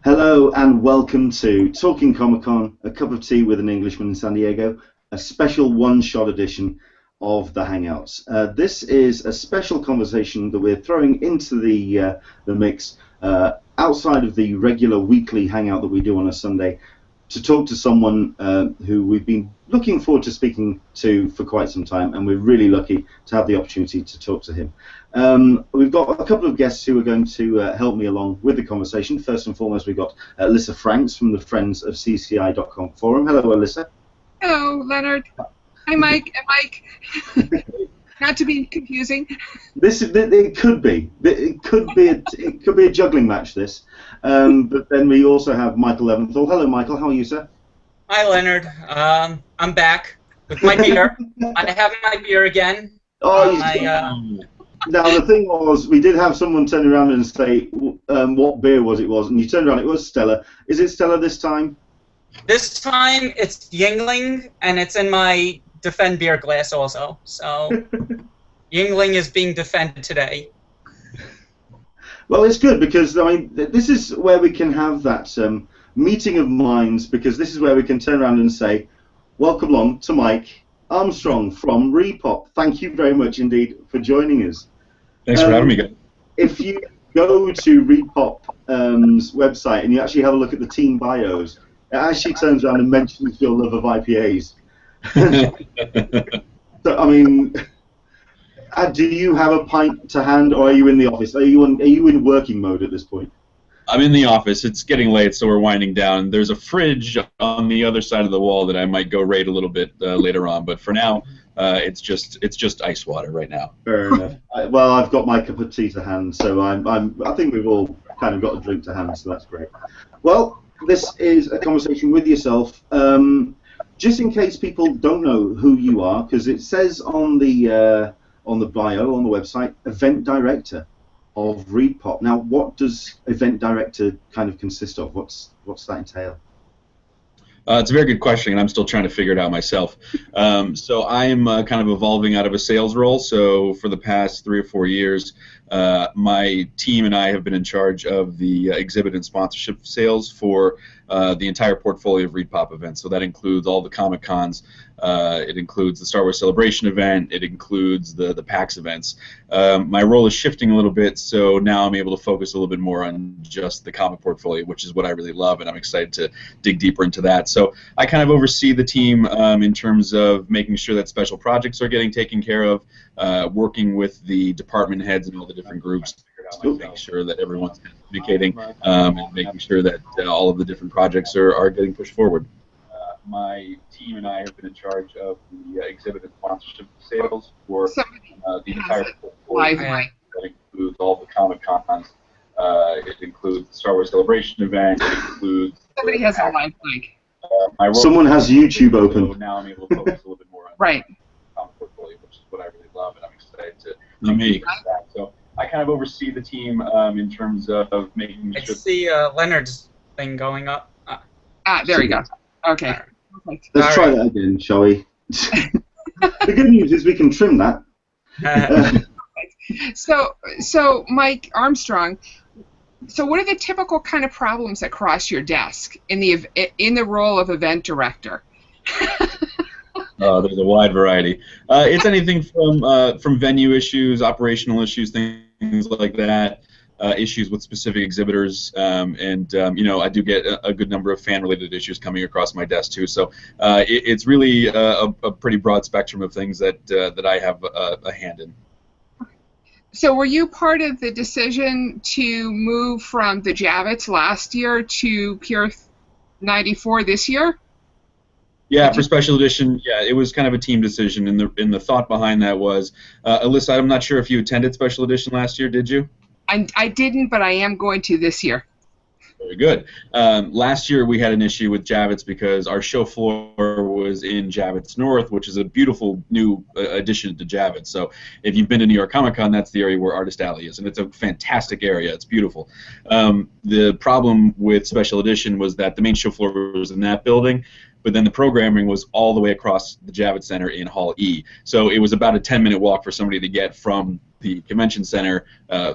Hello and welcome to Talking Comic-Con, a cup of tea with an Englishman in San Diego, a special one-shot edition of the Hangouts. This is a special conversation that we're throwing into the mix outside of the regular weekly Hangout that we do on a Sunday to talk to someone who we've been looking forward to speaking to for quite some time, and we're really lucky to have the opportunity to talk to him. We've got a couple of guests who are going to help me along with the conversation. First and foremost, we've got Alyssa Franks from the Friends of CCI Forum. Hello, Alyssa. Hello, Leonard. Hi, Mike. And Mike. Not to be confusing. It could be. It could be a juggling match. This, but then we also have Michael Leventhal. Hello, Michael. How are you, sir? Hi, Leonard. I'm back with my beer. I have my beer again. Oh, now the thing was, we did have someone turn around and say what beer it was, and you turned around, it was Stella. Is it Stella this time? This time it's Yuengling, and it's in my Defend beer glass also. So Yuengling is being defended today. Well, it's good because I mean this is where we can have that meeting of minds, because this is where we can turn around and say, welcome along to Mike Armstrong from ReedPOP. Thank you very much indeed for joining us. Thanks for having me, guys. If you go to ReedPOP's website and you actually have a look at the team bios, it actually turns around and mentions your love of IPAs. So, I mean, do you have a pint to hand, or are you in the office? Are you in working mode at this point? I'm in the office. It's getting late, so we're winding down. There's a fridge on the other side of the wall that I might go raid a little bit later on, but for now, it's just ice water right now. Fair enough. Well, I've got my cup of tea to hand, so I think we've all kind of got a drink to hand, so that's great. Well, this is a conversation with yourself. Just in case people don't know who you are, because it says on the bio on the website, event director of ReedPOP. Now, what does event director kind of consist of? What's that entail? It's a very good question, and I'm still trying to figure it out myself. So I am kind of evolving out of a sales role. So for the past 3 or 4 years, my team and I have been in charge of the exhibit and sponsorship sales for the entire portfolio of ReedPOP events. So that includes all the Comic Cons. It includes the Star Wars Celebration event. It includes the PAX events. My role is shifting a little bit, so now I'm able to focus a little bit more on just the comic portfolio, which is what I really love, and I'm excited to dig deeper into that. So I kind of oversee the team in terms of making sure that special projects are getting taken care of, working with the department heads and all the different groups, making sure that everyone's communicating, and making sure that all of the different projects are getting pushed forward. My team and I have been in charge of the exhibit and sponsorship sales for the entire portfolio. That includes all the Comic Cons. It includes the Star Wars Celebration event. It includes. Somebody has a live mic. Someone has YouTube open. So now I'm able to focus a little bit more on right. the comic portfolio, which is what I really love, and I'm excited to do that. So I kind of oversee the team in terms of making sure. I see Leonard's thing going up. There you go. Okay. Perfect. Let's try that again, shall we? The good news is we can trim that. So Mike Armstrong, so what are the typical kind of problems that cross your desk in the role of event director? There's a wide variety. It's anything from venue issues, operational issues, things like that. Issues with specific exhibitors, and you know, I do get a good number of fan-related issues coming across my desk too. So it's really a pretty broad spectrum of things that I have a hand in. So were you part of the decision to move from the Javits last year to Pure 94 this year? Yeah, for Special Edition, yeah, it was kind of a team decision, and the thought behind that was, Alyssa, I'm not sure if you attended Special Edition last year, did you? I didn't, but I am going to this year. Very good. Last year we had an issue with Javits because our show floor was in Javits North, which is a beautiful new addition to Javits. So if you've been to New York Comic Con, that's the area where Artist Alley is, and it's a fantastic area. It's beautiful. The problem with Special Edition was that the main show floor was in that building, but then the programming was all the way across the Javits Center in Hall E. So it was about a 10-minute walk for somebody to get from the convention center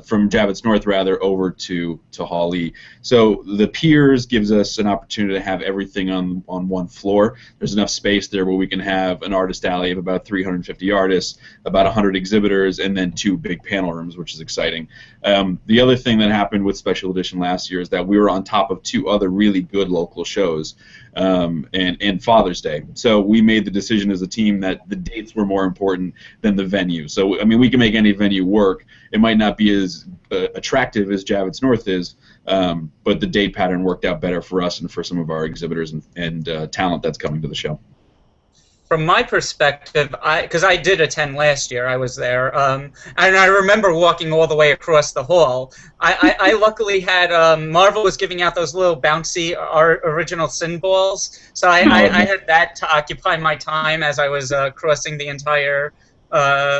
from Javits North rather over to Hawley. So the piers gives us an opportunity to have everything on one floor. There's enough space there where we can have an artist alley of about 350 artists, about 100 exhibitors, and then 2 big panel rooms, which is exciting. The other thing that happened with Special Edition last year is that we were on top of 2 other really good local shows and Father's Day. So we made the decision as a team that the dates were more important than the venue. So, I mean, we can make any venue work. It might not be as attractive as Javits North is, but the date pattern worked out better for us and for some of our exhibitors and talent that's coming to the show. From my perspective, because I did attend last year, I was there, and I remember walking all the way across the hall. I luckily had Marvel was giving out those little bouncy original sin balls, so I had that to occupy my time as I was crossing the entire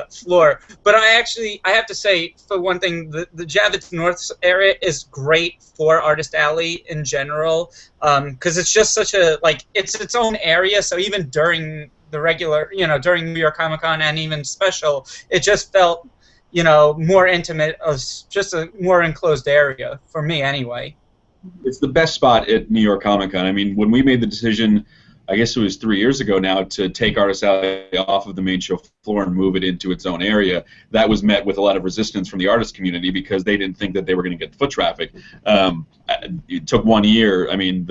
floor. But I have to say, for one thing, the Javits North area is great for Artist Alley in general, because it's just such a, like, it's its own area, so even during the regular, during New York Comic Con and even special, it just felt, more intimate, just a more enclosed area, for me anyway. It's the best spot at New York Comic Con. I mean, when we made the decision, I guess it was 3 years ago now, to take Artist Alley off of the main show floor and move it into its own area, that was met with a lot of resistance from the artist community because they didn't think that they were going to get foot traffic. It took 1 year. I mean,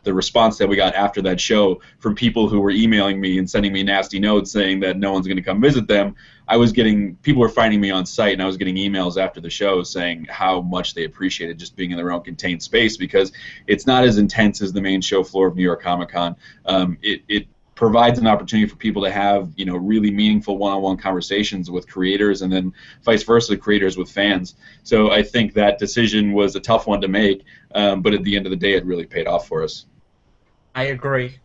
the response that we got after that show from people who were emailing me and sending me nasty notes saying that no one's going to come visit them, people were finding me on site, and I was getting emails after the show saying how much they appreciated just being in their own contained space, because it's not as intense as the main show floor of New York Comic Con. It provides an opportunity for people to have really meaningful one-on-one conversations with creators, and then vice versa, creators with fans. So I think that decision was a tough one to make, but at the end of the day, it really paid off for us. I agree.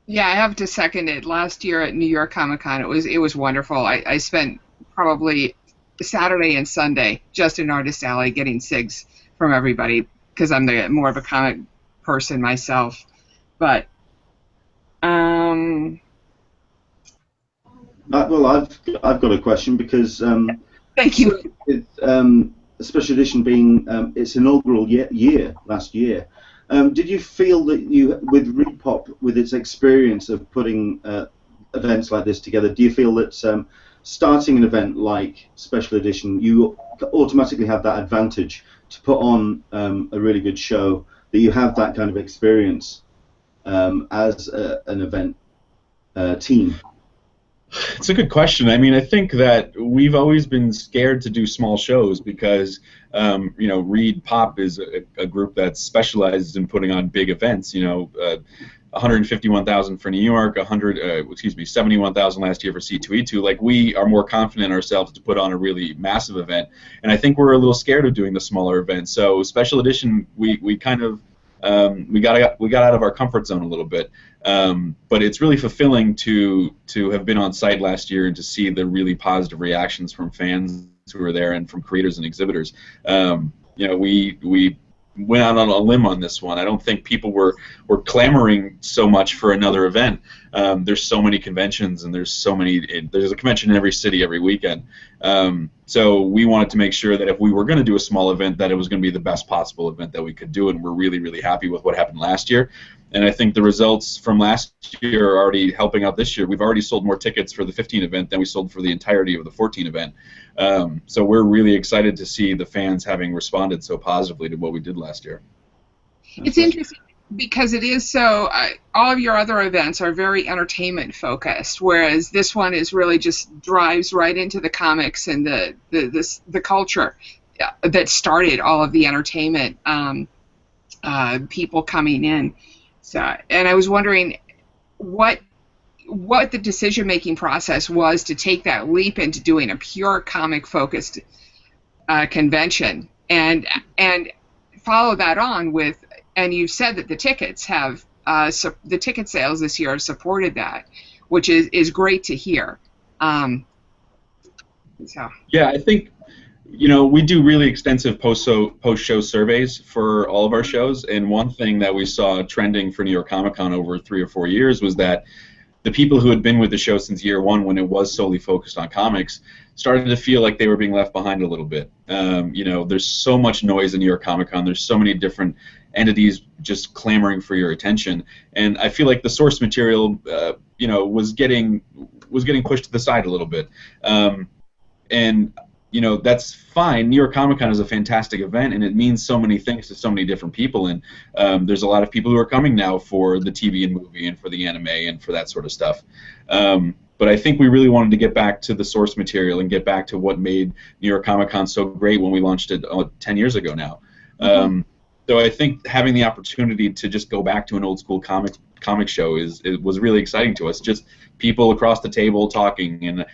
Yeah, I have to second it. Last year at New York Comic Con, it was wonderful. I spent probably Saturday and Sunday just in Artist Alley getting SIGs from everybody because I'm more of a comic person myself. But well, I've got a question because thank you. Special Edition being its inaugural year last year. Did you feel that with ReedPOP, with its experience of putting events like this together, do you feel that starting an event like Special Edition, you automatically have that advantage to put on a really good show, that you have that kind of experience as an event team? It's a good question. I mean, I think that we've always been scared to do small shows because, ReedPOP is a group that specializes in putting on big events. 151,000 for New York, 71,000 last year for C2E2. Like, we are more confident ourselves to put on a really massive event, and I think we're a little scared of doing the smaller events. So Special Edition, we kind of we got out of our comfort zone a little bit. But it's really fulfilling to have been on site last year and to see the really positive reactions from fans who were there and from creators and exhibitors. We went out on a limb on this one. I don't think people were clamoring so much for another event. There's so many conventions, and there's a convention in every city every weekend. So we wanted to make sure that if we were going to do a small event, that it was going to be the best possible event that we could do, and we're really, really happy with what happened last year. And I think the results from last year are already helping out this year. We've already sold more tickets for the 15 event than we sold for the entirety of the 14 event. So we're really excited to see the fans having responded so positively to what we did last year. It's interesting because it is so. All of your other events are very entertainment focused, whereas this one is really just drives right into the comics and the culture that started all of the entertainment people coming in. So, and I was wondering what the decision-making process was to take that leap into doing a pure comic-focused convention, and follow that on with. And you said that the tickets have the ticket sales this year have supported that, which is great to hear. Yeah, I think we do really extensive post-show surveys for all of our shows, and one thing that we saw trending for New York Comic Con over 3 or 4 years was that the people who had been with the show since year one, when it was solely focused on comics, started to feel like they were being left behind a little bit. You know, there's so much noise in New York Comic Con. There's so many different entities just clamoring for your attention, and I feel like the source material, you know, was getting pushed to the side a little bit. And you know, that's fine. New York Comic Con is a fantastic event, and it means so many things to so many different people. And there's a lot of people who are coming now for the TV and movie and for the anime and for that sort of stuff. But I think we really wanted to get back to the source material and get back to what made New York Comic Con so great when we launched it 10 years ago now. So I think having the opportunity to just go back to an old school comic show was really exciting to us. Just people across the table talking, and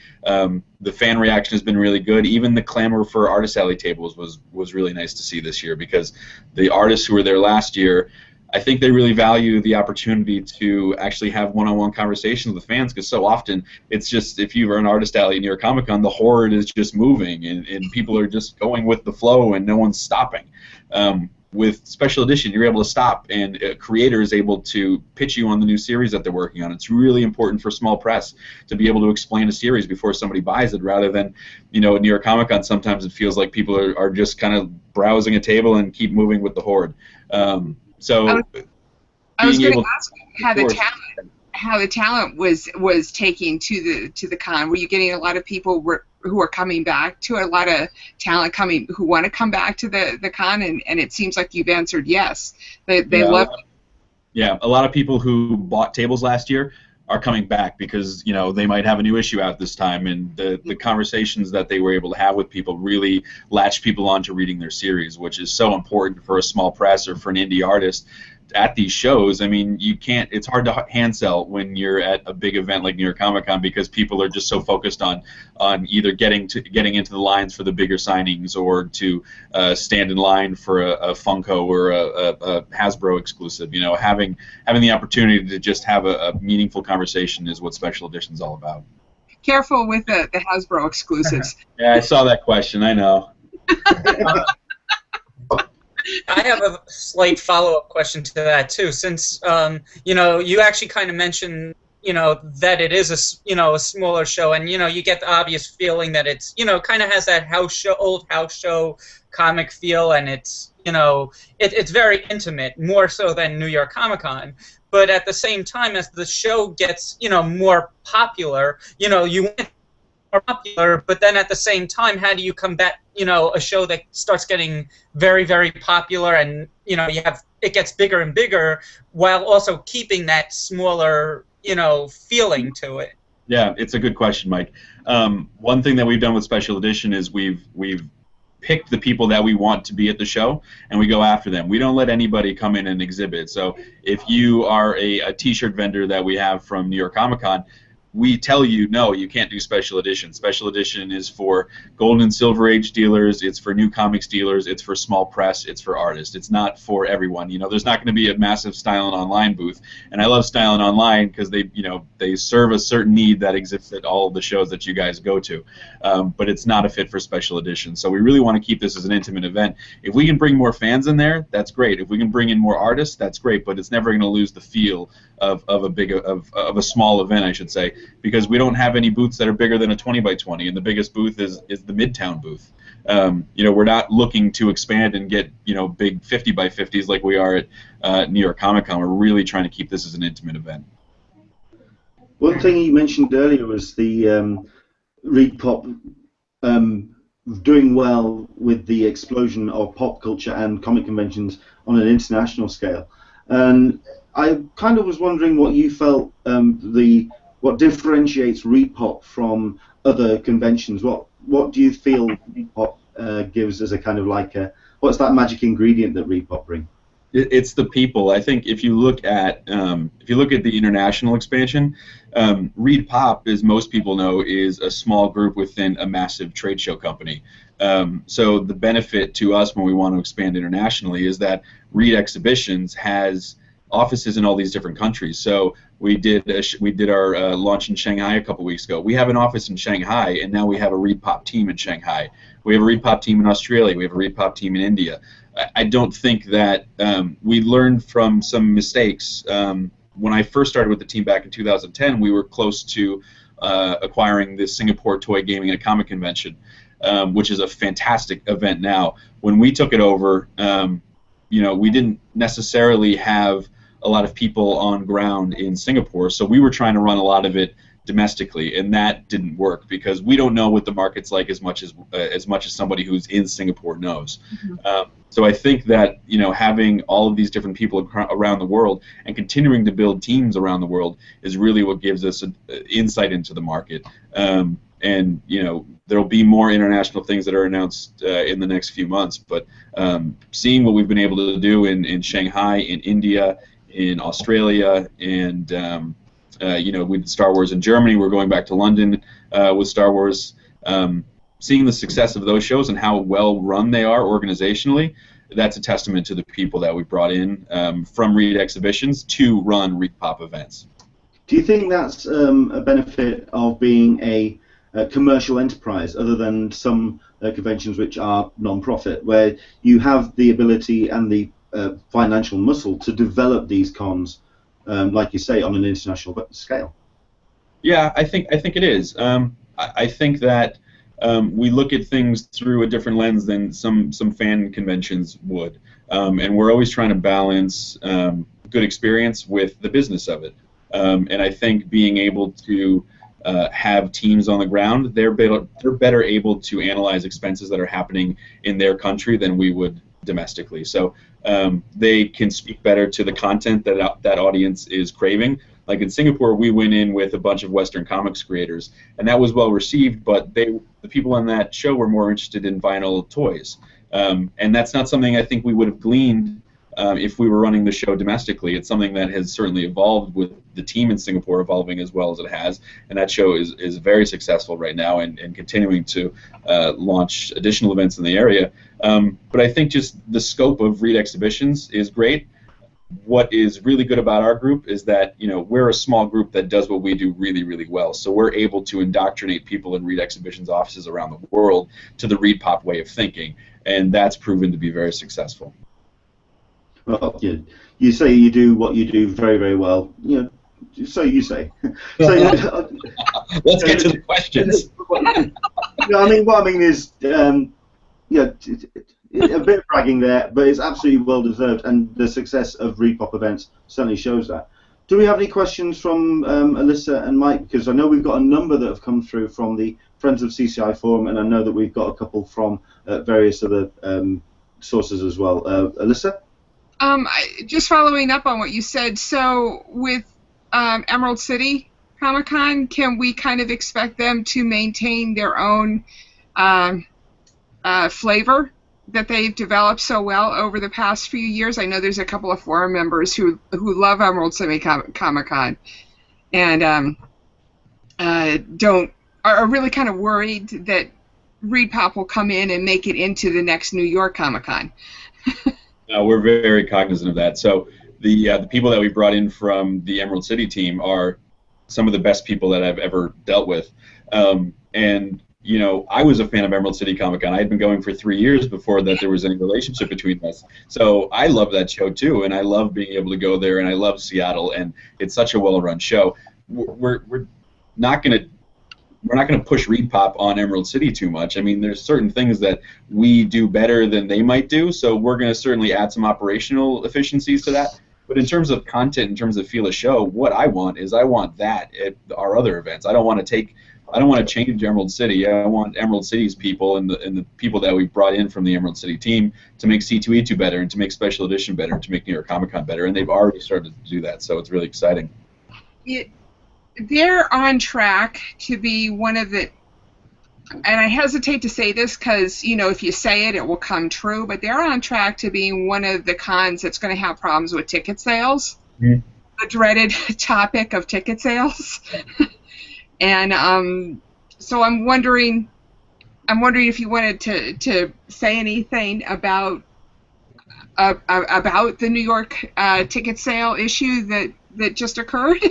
the fan reaction has been really good. Even the clamor for Artist Alley tables was really nice to see this year, because the artists who were there last year, I think they really value the opportunity to actually have one-on-one conversations with fans, because so often it's just, if you are an Artist Alley near Comic-Con, the horde is just moving, and people are just going with the flow and no one's stopping. With Special Edition, you're able to stop, and a creator is able to pitch you on the new series that they're working on. It's really important for small press to be able to explain a series before somebody buys it, rather than, you know, at New York Comic Con, sometimes it feels like people are just kind of browsing a table and keep moving with the horde. So I was going to ask how the talent was taking to the con. Were you getting a lot of people who are coming back to it, a lot of talent who want to come back to the con, and it seems like you've answered yes. They love it. Yeah, a lot of people who bought tables last year are coming back because, you know, they might have a new issue out this time, and the conversations that they were able to have with people really latched people on to reading their series, which is so important for a small press or for an indie artist at these shows. I mean, it's hard to hand sell when you're at a big event like New York Comic Con, because people are just so focused on either getting into the lines for the bigger signings, or to stand in line for a Funko or a Hasbro exclusive. You know, having the opportunity to just have a meaningful conversation is what Special Edition is all about. Careful with the Hasbro exclusives. Yeah, I saw that question. I know. I have a slight follow-up question to that too, since you know, you actually kind of mentioned, you know, that it is a smaller show, and you know, you get the obvious feeling that it's, you know, kind of has that old house show comic feel, and it's, you know, it's very intimate, more so than New York Comic Con. But at the same time, as the show gets, you know, more popular, you know, you want more popular, but then at the same time, how do you combat, you know, a show that starts getting very, very popular, and, you know, it gets bigger and bigger, while also keeping that smaller, you know, feeling to it? Yeah, it's a good question, Mike. One thing that we've done with Special Edition is we've picked the people that we want to be at the show, and we go after them. We don't let anybody come in and exhibit. So if you are a T-shirt vendor that we have from New York Comic Con, we tell you, no, you can't do Special Edition. Special Edition is for Golden and Silver Age dealers, it's for new comics dealers, it's for small press, it's for artists. It's not for everyone. You know, there's not going to be a massive Style and Online booth. And I love Style and Online because they serve a certain need that exists at all of the shows that you guys go to. But it's not a fit for Special Edition. So we really want to keep this as an intimate event. If we can bring more fans in there, that's great. If we can bring in more artists, that's great. But it's never going to lose the feel of a small event, I should say, because we don't have any booths that are bigger than a 20 by 20, and the biggest booth is the Midtown booth. You know, we're not looking to expand and get, you know, big 50 by 50s like we are at New York Comic Con. We're really trying to keep this as an intimate event. One thing you mentioned earlier was the ReedPOP doing well with the explosion of pop culture and comic conventions on an international scale. And I kind of was wondering what you felt what differentiates ReedPOP from other conventions. What do you feel ReedPOP gives as a kind of like what's that magic ingredient that ReedPOP bring? It's the people. I think if you look at the international expansion, ReedPOP, as most people know, is a small group within a massive trade show company. So the benefit to us when we want to expand internationally is that Reed Exhibitions has offices in all these different countries. So we did our launch in Shanghai a couple weeks ago. We have an office in Shanghai, and now we have a ReedPOP team in Shanghai. We have a ReedPOP team in Australia. We have a ReedPOP team in India. I don't think that we learned from some mistakes. When I first started with the team back in 2010, we were close to acquiring the Singapore Toy Gaming and Comic Convention, which is a fantastic event now. When we took it over, we didn't necessarily have a lot of people on ground in Singapore, so we were trying to run a lot of it domestically, and that didn't work because we don't know what the market's like as much as somebody who's in Singapore knows. Mm-hmm. So I think that having all of these different people around the world and continuing to build teams around the world is really what gives us an insight into the market. And there'll be more international things that are announced in the next few months. But seeing what we've been able to do in Shanghai, in India, in Australia, and with Star Wars in Germany, we're going back to London with Star Wars. Seeing the success of those shows and how well run they are organizationally, that's a testament to the people that we brought in from Reed Exhibitions to run ReedPOP events. Do you think that's a benefit of being a commercial enterprise, other than some conventions which are non-profit, where you have the ability and the financial muscle to develop these cons, like you say, on an international scale? Yeah, I think it is. I think that we look at things through a different lens than some fan conventions would, and we're always trying to balance good experience with the business of it. And I think being able to have teams on the ground, they're better able to analyze expenses that are happening in their country than we would domestically. So they can speak better to the content that audience is craving. Like in Singapore, we went in with a bunch of Western comics creators, and that was well received, but the people on that show were more interested in vinyl toys. And that's not something I think we would have gleaned if we were running the show domestically. It's something that has certainly evolved with the team in Singapore evolving as well as it has, and that show is very successful right now and continuing to launch additional events in the area. But I think just the scope of Reed Exhibitions is great. What is really good about our group is that we're a small group that does what we do really, really well. So we're able to indoctrinate people in Reed Exhibitions offices around the world to the ReedPOP way of thinking, and that's proven to be very successful. Well, you say you do what you do very, very well. So you say. So, let's get to the questions. What I mean is, a bit of bragging there, but it's absolutely well deserved, and the success of ReedPOP events certainly shows that. Do we have any questions from Alyssa and Mike? Because I know we've got a number that have come through from the Friends of CCI Forum, and I know that we've got a couple from various other sources as well. Alyssa? Just following up on what you said, so with Emerald City Comic-Con, can we kind of expect them to maintain their own flavor that they've developed so well over the past few years? I know there's a couple of forum members who love Emerald City Comic-Con and are really kind of worried that ReedPOP will come in and make it into the next New York Comic-Con. We're very cognizant of that. So the people that we brought in from the Emerald City team are some of the best people that I've ever dealt with. And I was a fan of Emerald City Comic-Con. I had been going for 3 years before that there was any relationship between us. So I love that show too, and I love being able to go there, and I love Seattle, and it's such a well-run show. We're not going to push ReedPOP on Emerald City too much. I mean, there's certain things that we do better than they might do, so we're going to certainly add some operational efficiencies to that. But in terms of content, in terms of feel of show, what I want that at our other events. I don't want to change Emerald City. I want Emerald City's people and the people that we brought in from the Emerald City team to make C2E2 better and to make Special Edition better and to make New York Comic Con better, and they've already started to do that, so it's really exciting. They're on track to be one of the, and I hesitate to say this because, if you say it, it will come true, but they're on track to being one of the cons that's going to have problems with ticket sales, the dreaded topic of ticket sales. And so I'm wondering if you wanted to say anything about the New York ticket sale issue that just occurred.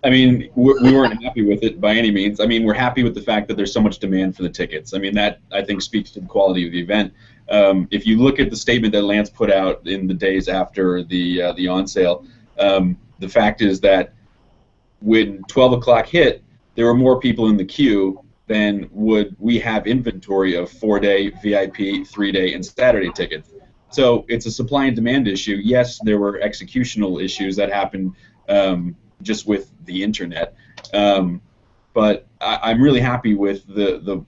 I mean, we weren't happy with it by any means. I mean, we're happy with the fact that there's so much demand for the tickets. I mean, that, I think, speaks to the quality of the event. If you look at the statement that Lance put out in the days after the on sale, the fact is that when 12 o'clock hit, there were more people in the queue than would we have inventory of 4-day, VIP, 3-day, and Saturday tickets. So it's a supply and demand issue. Yes, there were executional issues that happened just with the internet, but I'm really happy with the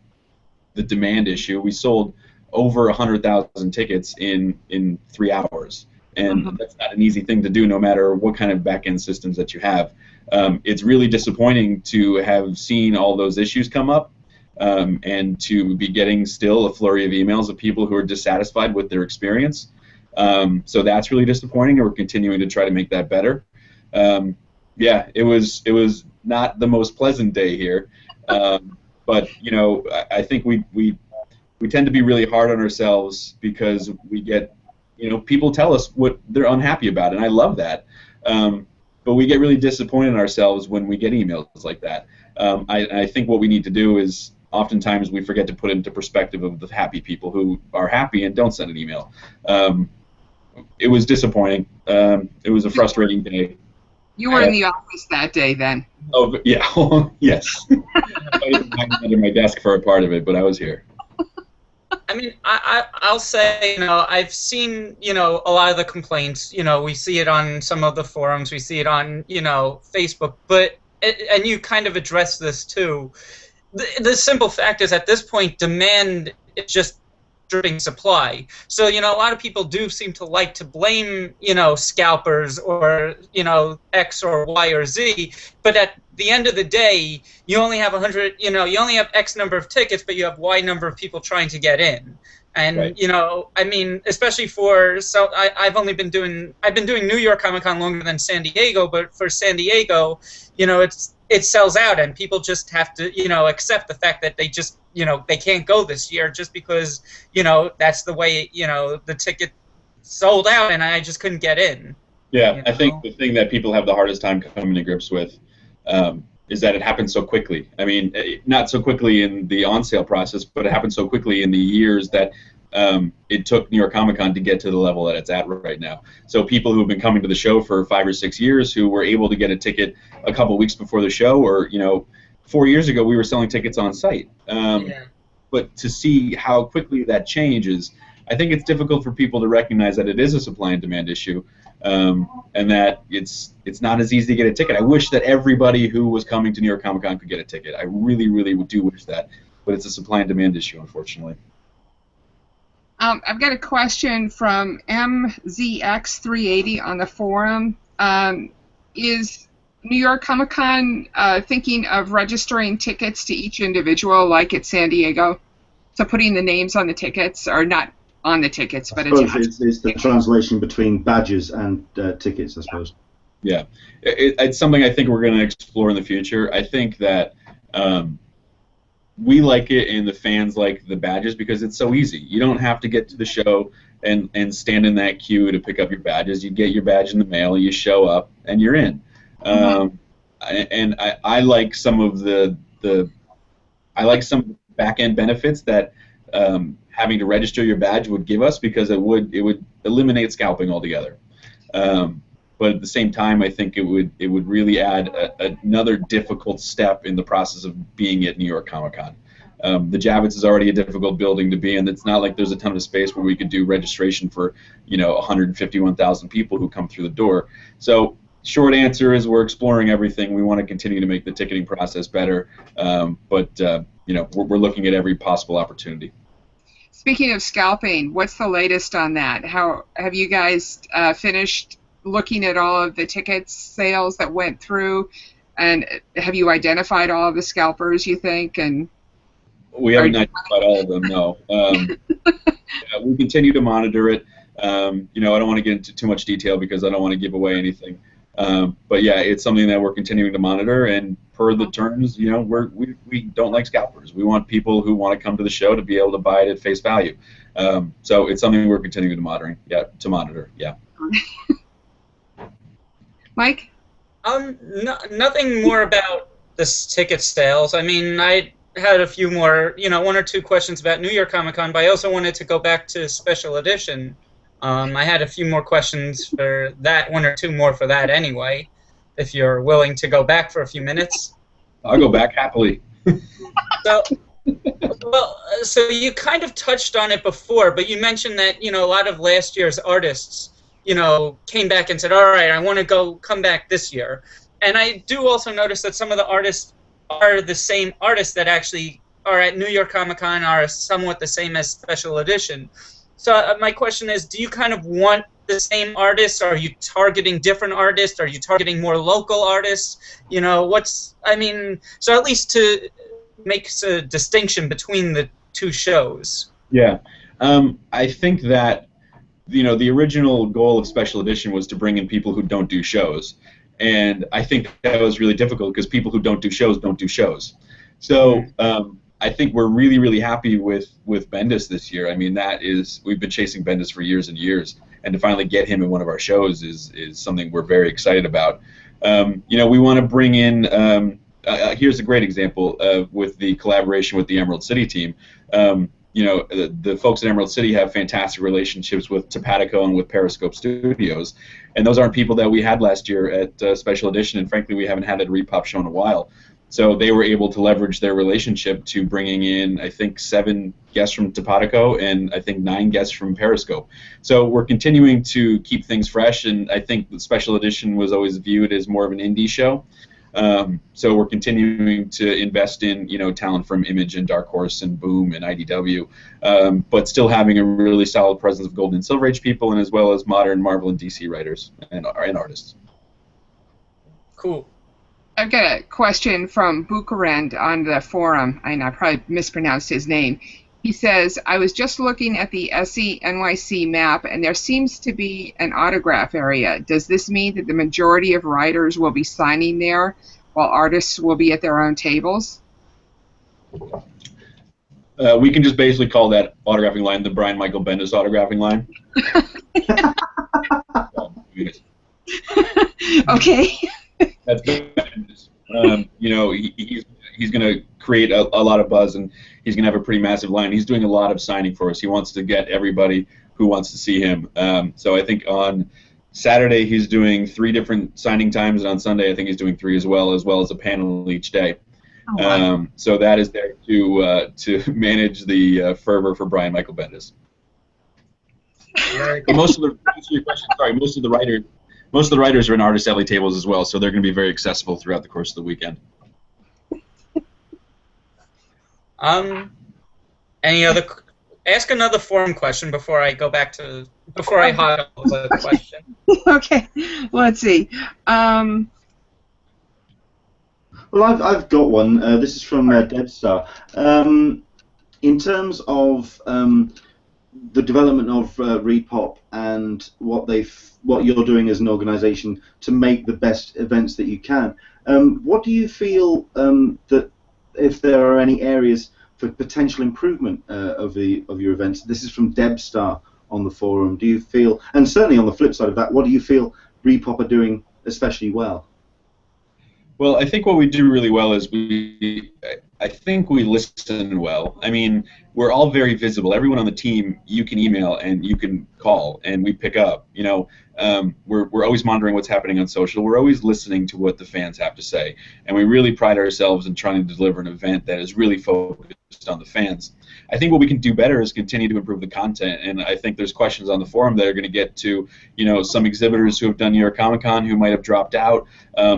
demand issue. We sold over 100,000 tickets in 3 hours, and that's not an easy thing to do, no matter what kind of back-end systems that you have. It's really disappointing to have seen all those issues come up, and to be getting still a flurry of emails of people who are dissatisfied with their experience. So that's really disappointing, and we're continuing to try to make that better. Yeah, it was not the most pleasant day here, but you know, I think we tend to be really hard on ourselves because we get, you know, people tell us what they're unhappy about, and I love that. But we get really disappointed in ourselves when we get emails like that. I think what we need to do is, oftentimes we forget to put into perspective of the happy people who are happy and don't send an email. It was disappointing. It was a frustrating day. You were in the office that day, then. Oh, yeah. Yes. I didn't hide under my desk for a part of it, but I was here. I mean, I'll say, you know, I've seen, you know, a lot of the complaints. You know, we see it on some of the forums, we see it on, you know, Facebook, but, and you kind of address this too. The simple fact is, at this point, demand is just dripping supply. So, you know, a lot of people do seem to like to blame, you know, scalpers or, you know, X or Y or Z, but at the end of the day, you only have 100, you know, you only have X number of tickets, but you have Y number of people trying to get in. And, right. You know, I mean, especially for, so I've been doing New York Comic Con longer than San Diego, but for San Diego, you know, it sells out, and people just have to, you know, accept the fact that they just, you know, they can't go this year just because, you know, that's the way, you know, the ticket sold out and I just couldn't get in. Yeah, you know? I think the thing that people have the hardest time coming to grips with is that it happened so quickly. I mean, not so quickly in the on-sale process, but it happened so quickly in the years that it took New York Comic Con to get to the level that it's at right now. So people who have been coming to the show for 5 or 6 years, who were able to get a ticket a couple weeks before the show, or, you know, 4 years ago we were selling tickets on site. Yeah. But to see how quickly that changes, I think it's difficult for people to recognize that it is a supply and demand issue, and that it's not as easy to get a ticket. I wish that everybody who was coming to New York Comic Con could get a ticket. I really, really do wish that, but it's a supply and demand issue, unfortunately. I've got a question from MZX380 on the forum. Is New York Comic Con thinking of registering tickets to each individual, like at San Diego? So putting the names on the tickets, or not on the tickets, but it's the translation between badges and tickets, I suppose. Yeah, it's something I think we're going to explore in the future. I think that we like it and the fans like the badges because it's so easy. You don't have to get to the show and stand in that queue to pick up your badges. You get your badge in the mail, you show up, and you're in. And I like some of the back-end benefits that having to register your badge would give us, because it would eliminate scalping altogether. But at the same time, I think it would really add another difficult step in the process of being at New York Comic Con. The Javits is already a difficult building to be in. It's not like there's a ton of space where we could do registration for, you know, 151,000 people who come through the door. So short answer is we're exploring everything. We want to continue to make the ticketing process better, but you know, we're looking at every possible opportunity. Speaking of scalping, what's the latest on that? How have you guys finished looking at all of the ticket sales that went through, and have you identified all of the scalpers, you think? And we haven't identified all of them, no. We continue to monitor it. You know, I don't want to get into too much detail because I don't want to give away anything. But yeah, it's something that we're continuing to monitor, and per the terms, you know, we don't like scalpers. We want people who want to come to the show to be able to buy it at face value. So it's something we're continuing to monitor. Yeah. Mike? Nothing more about this ticket sales. I mean, I had a few more, you know, 1 or 2 questions about New York Comic Con, but I also wanted to go back to Special Edition. I had a few more questions for that, 1 or 2 more for that anyway, if you're willing to go back for a few minutes. I'll go back happily. So, well, so you kind of touched on it before, but you mentioned that, you know, a lot of last year's artists, you know, came back and said, all right, I want to come back this year. And I do also notice that some of the artists are the same artists that actually are at New York Comic Con, are somewhat the same as Special Edition. So my question is, do you kind of want the same artists? Are you targeting different artists? Are you targeting more local artists? You know, so at least to make a distinction between the two shows. Yeah. I think that, you know, the original goal of Special Edition was to bring in people who don't do shows. And I think that was really difficult because people who don't do shows don't do shows. So I think we're really, really happy with Bendis this year. I mean, we've been chasing Bendis for years and years, and to finally get him in one of our shows is something we're very excited about. You know, we want to bring in. Here's a great example with the collaboration with the Emerald City team. You know, the folks at Emerald City have fantastic relationships with Topatico and with Periscope Studios, and those aren't people that we had last year at Special Edition, and frankly, we haven't had at ReedPOP show in a while. So they were able to leverage their relationship to bringing in, I think, 7 guests from Topatico and I think 9 guests from Periscope. So we're continuing to keep things fresh, and I think the Special Edition was always viewed as more of an indie show. So we're continuing to invest in, you know, talent from Image and Dark Horse and Boom and IDW, but still having a really solid presence of Golden and Silver Age people, and as well as modern Marvel and DC writers and artists. Cool. I've got a question from Bukarend on the forum, and I probably mispronounced his name. He says, I was just looking at the SE NYC map, and there seems to be an autograph area. Does this mean that the majority of writers will be signing there, while artists will be at their own tables? We can just basically call that autographing line the Brian Michael Bendis autographing line. Okay. That's Bendis. You know, he's going to create a lot of buzz, and he's going to have a pretty massive line. He's doing a lot of signing for us. He wants to get everybody who wants to see him. So I think on Saturday he's doing 3 different signing times, and on Sunday I think he's doing 3 as well as a panel each day. Oh, wow. So that is there to manage the fervor for Brian Michael Bendis. But most of the writers are in artist alley tables as well, so they're going to be very accessible throughout the course of the weekend. Any other? Ask another forum question before I go back to I hog up the question. Okay, let's see. Well, I've got one. This is from Debstar. In terms of the development of ReedPOP and what you're doing as an organisation to make the best events that you can, what do you feel that if there are any areas for potential improvement of your events? This is from Debstar on the forum. Do you feel, and certainly on the flip side of that, what do you feel ReedPOP are doing especially well? Well, I think what we do really well is I think we listen well. I mean, we're all very visible. Everyone on the team, you can email and you can call, and we pick up. You know, we're always monitoring what's happening on social. We're always listening to what the fans have to say, and we really pride ourselves in trying to deliver an event that is really focused on the fans. I think what we can do better is continue to improve the content, and I think there's questions on the forum that are going to get to, you know, some exhibitors who have done New York Comic Con who might have dropped out,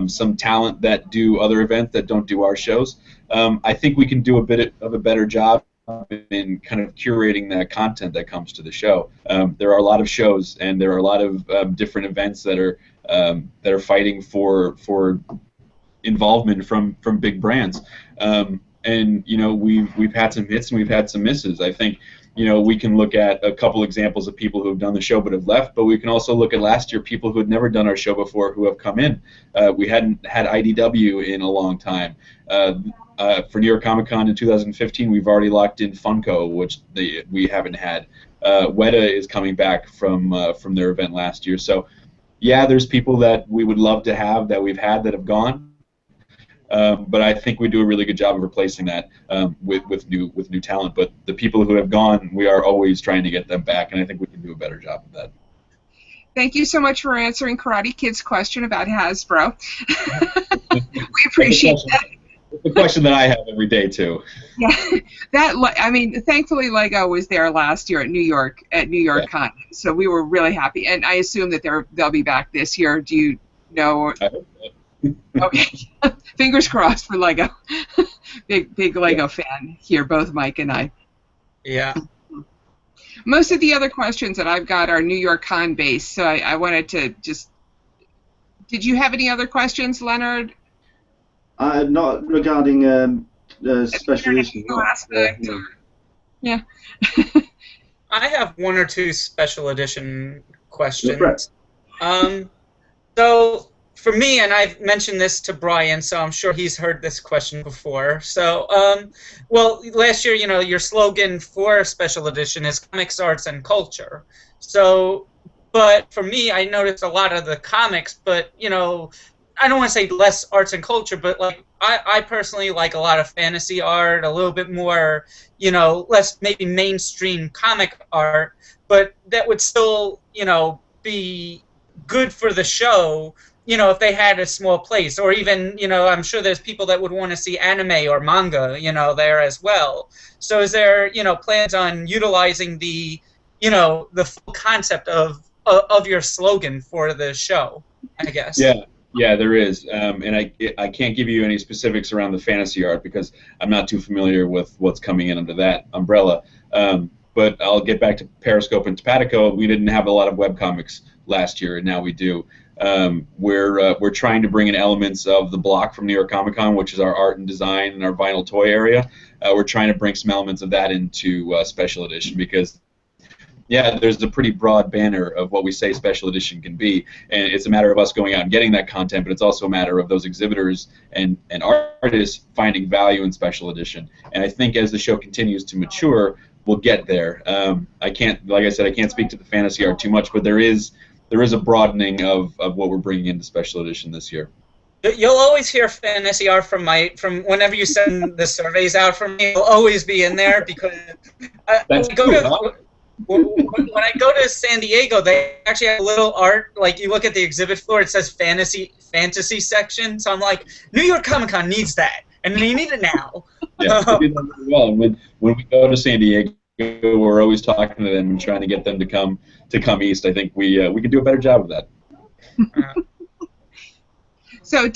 some talent that do other events that don't do our shows. I think we can do a bit of a better job in kind of curating that content that comes to the show. There are a lot of shows, and there are a lot of different events that are fighting for involvement from big brands. And you know, we've had some hits and we've had some misses. I think, you know, we can look at a couple examples of people who have done the show but have left, but we can also look at last year, people who had never done our show before who have come in. We hadn't had IDW in a long time. For New York Comic Con in 2015, we've already locked in Funko, which we haven't had. Weta is coming back from their event last year. So, yeah, there's people that we would love to have that we've had that have gone. But I think we do a really good job of replacing that with new talent. But the people who have gone, we are always trying to get them back, and I think we can do a better job of that. Thank you so much for answering Karate Kid's question about Hasbro. We appreciate that. It's a question that I have every day too. Yeah, I mean, thankfully Lego was there last year at New York Con, so we were really happy, and I assume that they'll be back this year. Do you know? I hope so. Okay, fingers crossed for Lego. big Lego fan here, both Mike and I. Yeah. Most of the other questions that I've got are New York Con based, so I wanted to just. Did you have any other questions, Leonard? Not regarding special edition. Yeah. I have one or two special edition questions. Right. So for me, and I've mentioned this to Brian, so I'm sure he's heard this question before. So, well, last year, your slogan for special edition is comics, arts, and culture. So, but for me, I noticed a lot of the comics, but, I don't want to say less arts and culture, but like I personally like a lot of fantasy art, a little bit more, less maybe mainstream comic art, but that would still, be good for the show, if they had a small place, or even, I'm sure there's people that would want to see anime or manga, there as well. So is there, plans on utilizing the, the full concept of your slogan for the show, I guess? Yeah, there is, and I can't give you any specifics around the fantasy art because I'm not too familiar with what's coming in under that umbrella. But I'll get back to Periscope and Topatico. We didn't have a lot of webcomics last year, and now we do. We're trying to bring in elements of the block from New York Comic Con, which is our art and design and our vinyl toy area. We're trying to bring some elements of that into special edition because. Yeah, there's a pretty broad banner of what we say special edition can be, and it's a matter of us going out and getting that content, but it's also a matter of those exhibitors and artists finding value in special edition. And I think as the show continues to mature, we'll get there. I can't, like I said, I can't speak to the fantasy art too much, but there is a broadening of what we're bringing into special edition this year. You'll always hear fantasy art from whenever you send the surveys out from me. It'll always be in there because when I go to San Diego, they actually have a little art. Like you look at the exhibit floor, it says fantasy section. So I'm like, New York Comic Con needs that, and they need it now. Yeah, they do that really well. And when we go to San Diego, we're always talking to them and trying to get them to come east. I think we can do a better job of that. So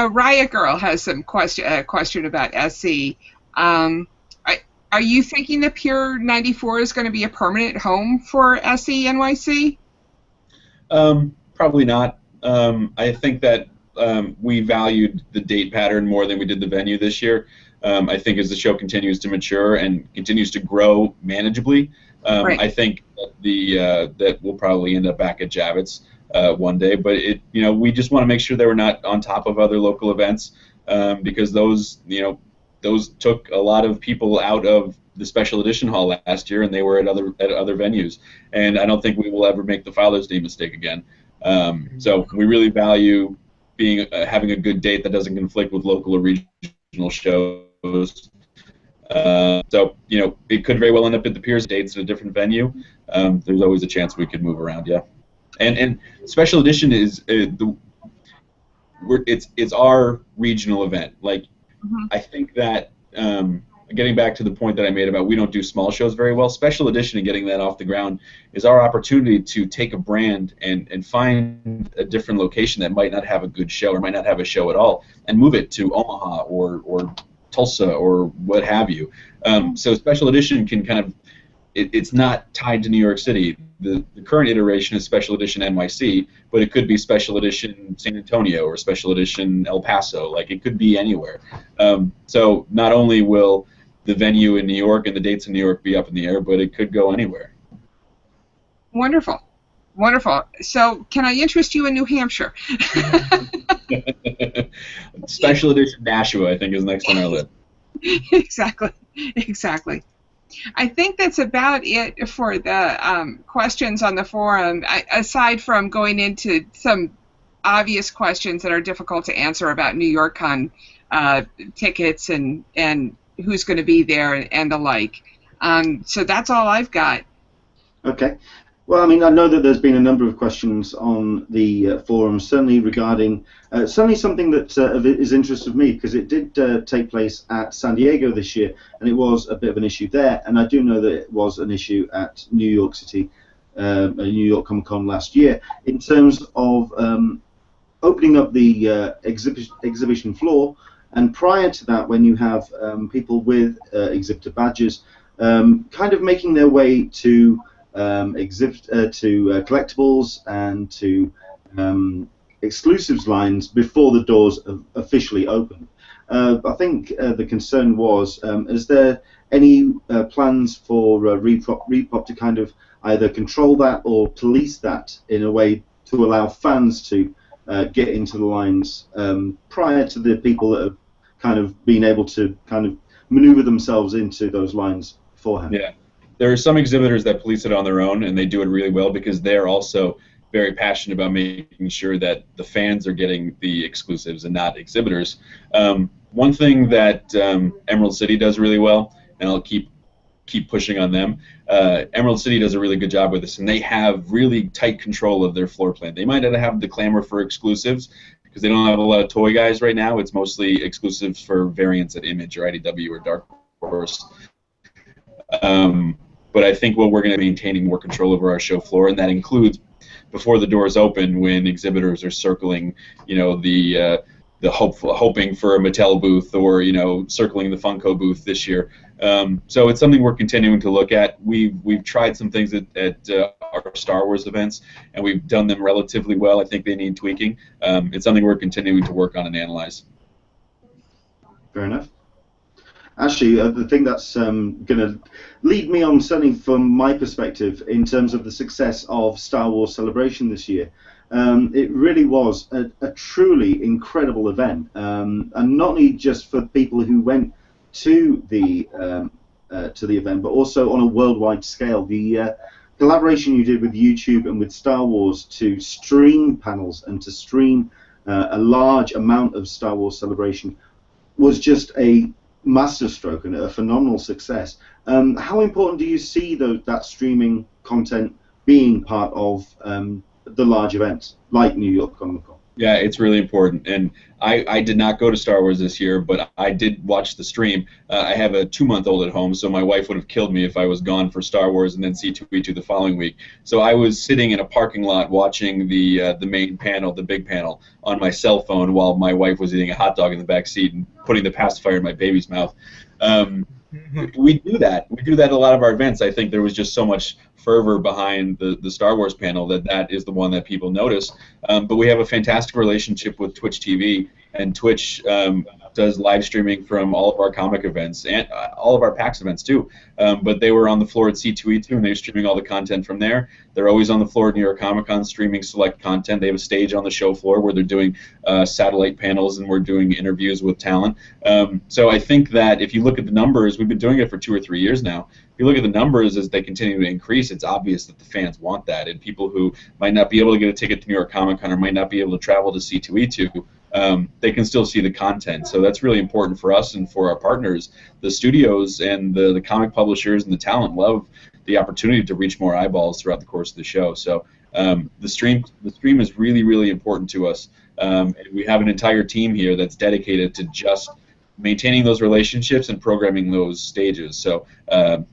Riot Girl has some question about SC. Are you thinking the Pier 94 is going to be a permanent home for SE NYC? Probably not. I think that we valued the date pattern more than we did the venue this year. I think as the show continues to mature and continues to grow manageably, right. I think that that we'll probably end up back at Javits one day. But we just want to make sure that we're not on top of other local events because those took a lot of people out of the special edition hall last year, and they were at other venues. And I don't think we will ever make the Father's Day mistake again. So we really value having a good date that doesn't conflict with local or regional shows. So it could very well end up at the Piers dates at a different venue. There's always a chance we could move around. Yeah, and special edition is it's our regional event. Like. Mm-hmm. I think that getting back to the point that I made about we don't do small shows very well, special edition and getting that off the ground is our opportunity to take a brand and find a different location that might not have a good show or might not have a show at all and move it to Omaha or Tulsa or what have you. So special edition can kind of it's not tied to New York City. The current iteration is Special Edition NYC, but it could be Special Edition San Antonio or Special Edition El Paso. Like, it could be anywhere. So not only will the venue in New York and the dates in New York be up in the air, but it could go anywhere. Wonderful. Wonderful. So can I interest you in New Hampshire? Special Edition Nashua, I think, is next on our list. Exactly. Exactly. I think that's about it for the questions on the forum, aside from going into some obvious questions that are difficult to answer about New York Con tickets and who's going to be there and the like. So that's all I've got. Okay. Well, I mean, I know that there's been a number of questions on the forum, certainly regarding, certainly something that is interest of me, because it did take place at San Diego this year, and it was a bit of an issue there, and I do know that it was an issue at New York City, New York Comic Con last year, in terms of opening up the exhibition floor, and prior to that, when you have people with exhibitor badges kind of making their way to collectibles and to exclusives lines before the doors officially open. I think the concern was, is there any plans for ReedPOP to kind of either control that or police that in a way to allow fans to get into the lines prior to the people that have kind of been able to kind of maneuver themselves into those lines beforehand? Yeah. There are some exhibitors that police it on their own, and they do it really well because they're also very passionate about making sure that the fans are getting the exclusives and not exhibitors. One thing that Emerald City does really well, and I'll keep pushing on them, Emerald City does a really good job with this, and they have really tight control of their floor plan. They might not have the clamor for exclusives because they don't have a lot of toy guys right now. It's mostly exclusives for variants at Image or IDW or Dark Horse. But I think what we're going to be maintaining more control over our show floor, and that includes before the doors open when exhibitors are circling, you know, the hoping for a Mattel booth or, you know, circling the Funko booth this year. So it's something we're continuing to look at. We've tried some things at our Star Wars events, and we've done them relatively well. I think they need tweaking. It's something we're continuing to work on and analyze. Fair enough. Actually, the thing that's going to lead me on, certainly from my perspective, in terms of the success of Star Wars Celebration this year, it really was a truly incredible event, and not only just for people who went to the event, but also on a worldwide scale. The collaboration you did with YouTube and with Star Wars to stream panels and to stream a large amount of Star Wars Celebration was just a masterstroke and a phenomenal success. How important do you see that streaming content being part of the large events like New York Comic Con? Yeah, it's really important, and I did not go to Star Wars this year, but I did watch the stream. I have a 2-month-old at home, so my wife would have killed me if I was gone for Star Wars and then C2E2 the following week. So I was sitting in a parking lot watching the main panel, the big panel, on my cell phone while my wife was eating a hot dog in the back seat and putting the pacifier in my baby's mouth. We do that. We do that at a lot of our events. I think there was just so much fervor behind the Star Wars panel that is the one that people notice. But we have a fantastic relationship with Twitch TV, and Twitch does live streaming from all of our comic events and all of our PAX events too. But they were on the floor at C2E2, and they were streaming all the content from there. They're always on the floor at New York Comic Con streaming select content. They have a stage on the show floor where they're doing satellite panels, and we're doing interviews with talent. So I think that if you look at the numbers, we've been doing it for 2 or 3 years now. If you look at the numbers as they continue to increase, it's obvious that the fans want that, and people who might not be able to get a ticket to New York Comic Con or might not be able to travel to C2E2, they can still see the content. So that's really important for us and for our partners. The studios and the comic publishers and the talent love the opportunity to reach more eyeballs throughout the course of the show. So the stream is really, really important to us. And we have an entire team here that's dedicated to just maintaining those relationships and programming those stages. So,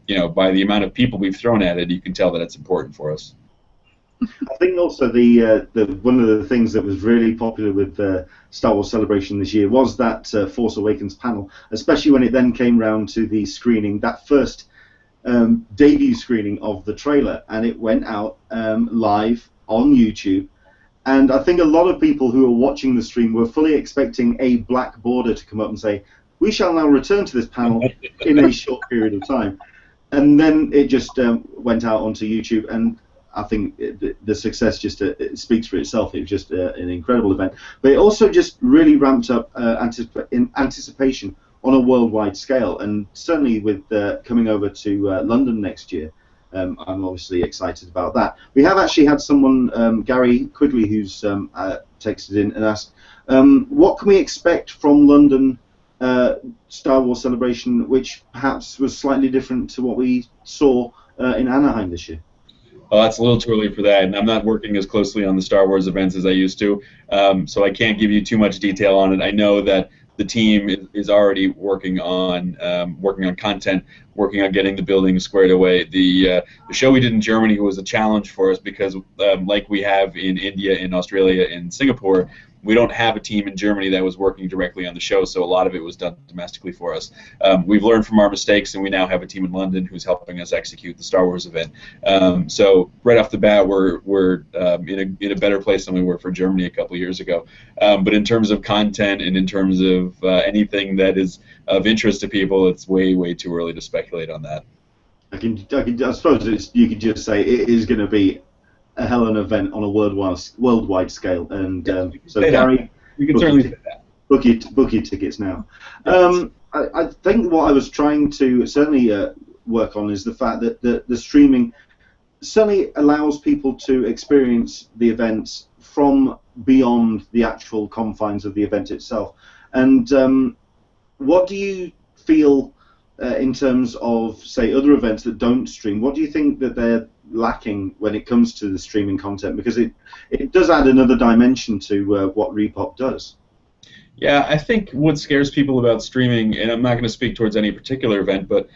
you know, by the amount of people we've thrown at it, you can tell that it's important for us. I think also the one of the things that was really popular with Star Wars Celebration this year was that Force Awakens panel, especially when it then came round to the screening, that first debut screening of the trailer, and it went out live on YouTube. And I think a lot of people who were watching the stream were fully expecting a black border to come up and say, "We shall now return to this panel in a short period of time." And then it just went out onto YouTube, and I think the success just it speaks for itself. It was just an incredible event. But it also just really ramped up anticipation on a worldwide scale, and certainly with coming over to London next year, I'm obviously excited about that. We have actually had someone, Gary Quigley, who's texted in and asked, what can we expect from London Star Wars Celebration, which perhaps was slightly different to what we saw in Anaheim this year? Oh, that's a little too early for that, and I'm not working as closely on the Star Wars events as I used to, so I can't give you too much detail on it. I know that the team is already working on content, working on getting the building squared away. The show we did in Germany was a challenge for us because, like we have in India, in Australia, and Singapore, we don't have a team in Germany that was working directly on the show, so a lot of it was done domestically for us. We've learned from our mistakes, and we now have a team in London who's helping us execute the Star Wars event. So right off the bat, we're in a better place than we were for Germany a couple of years ago. But in terms of content and in terms of anything that is of interest to people, it's way too early to speculate on that. I suppose you could just say it is going to be a hell of an event on a worldwide scale, and so Gary, you can certainly say that. Book your tickets now. I think what I was trying to certainly work on is the fact that the streaming certainly allows people to experience the events from beyond the actual confines of the event itself. And what do you feel in terms of, say, other events that don't stream? What do you think that they're lacking when it comes to the streaming content? Because it does add another dimension to what ReedPOP does. Yeah, I think what scares people about streaming, and I'm not going to speak towards any particular event, but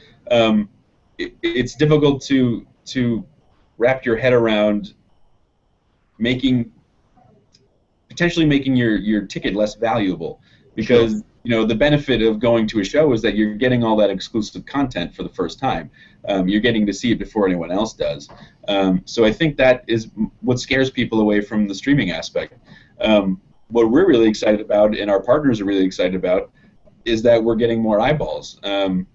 it's difficult to wrap your head around potentially making your ticket less valuable, because sure. The benefit of going to a show is that you're getting all that exclusive content for the first time. You're getting to see it before anyone else does. So I think that is what scares people away from the streaming aspect. What we're really excited about, and our partners are really excited about, is that we're getting more eyeballs. And